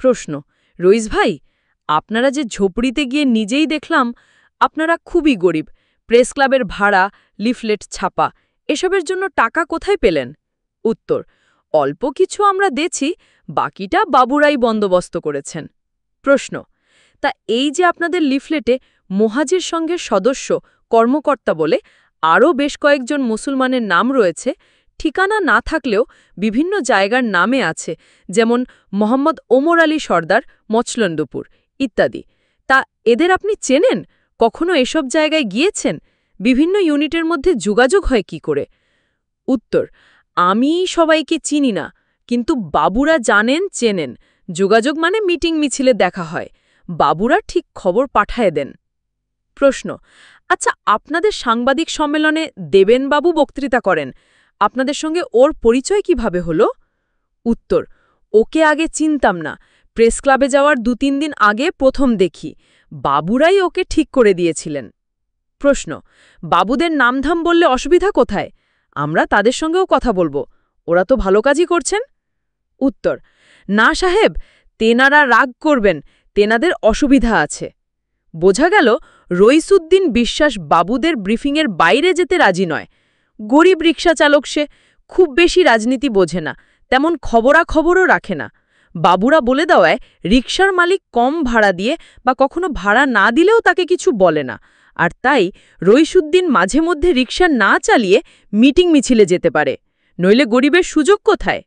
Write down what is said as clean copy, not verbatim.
প্রশ্ন, রইস ভাই, আপনারা যে ঝোপড়িতে গিয়ে নিজেই দেখলাম আপনারা খুবই গরিব, প্রেস ক্লাবের ভাড়া, লিফলেট ছাপা, এসবের জন্য টাকা কোথায় পেলেন? উত্তর, অল্প কিছু আমরা দেছি, বাকিটা বাবুরাই বন্দোবস্ত করেছেন। প্রশ্ন, তা এই যে আপনাদের লিফলেটে মোহাজির সংঘের সদস্য, কর্মকর্তা বলে আরও বেশ কয়েকজন মুসলমানের নাম রয়েছে, ঠিকানা না থাকলেও বিভিন্ন জায়গার নামে আছে, যেমন মোহাম্মদ ওমর আলী সর্দার, মচলন্দপুর ইত্যাদি। তা এদের আপনি চেনেন? কখনো এসব জায়গায় গিয়েছেন? বিভিন্ন ইউনিটের মধ্যে যোগাযোগ হয় কি করে? উত্তর, আমি সবাইকে চিনি না, কিন্তু বাবুরা জানেন, চেনেন। যোগাযোগ মানে মিটিং মিছিলে দেখা হয়, বাবুরা ঠিক খবর পাঠায় দেন। প্রশ্ন, আচ্ছা, আপনাদের সাংবাদিক সম্মেলনে দেবেনবাবু বক্তৃতা করেন, আপনাদের সঙ্গে ওর পরিচয় কিভাবে হলো? উত্তর, ওকে আগে চিনতাম না, প্রেস ক্লাবে যাওয়ার ২-৩ দিন আগে প্রথম দেখি, বাবুরাই ওকে ঠিক করে দিয়েছিলেন। প্রশ্ন, বাবুদের নামধাম বললে অসুবিধা কোথায়? আমরা তাদের সঙ্গেও কথা বলবো, ওরা তো ভালো কাজই করছেন। উত্তর, না সাহেব, তেনারা রাগ করবেন, তেনাদের অসুবিধা আছে। বোঝা গেল রইসুদ্দিন বিশ্বাস বাবুদের ব্রিফিংয়ের বাইরে যেতে রাজি নয়। গরিব রিক্সা চালক সে, খুব বেশি রাজনীতি বোঝে না, তেমন খবরাখবরও রাখে না। বাবুরা বলে দেওয়ায় রিকশার মালিক কম ভাড়া দিয়ে বা কখনো ভাড়া না দিলেও তাকে কিছু বলে না, আর তাই রইসুদ্দিন মাঝে মধ্যে রিকশা না চালিয়ে মিটিং মিছিলে যেতে পারে, নইলে গরিবের সুযোগ কোথায়?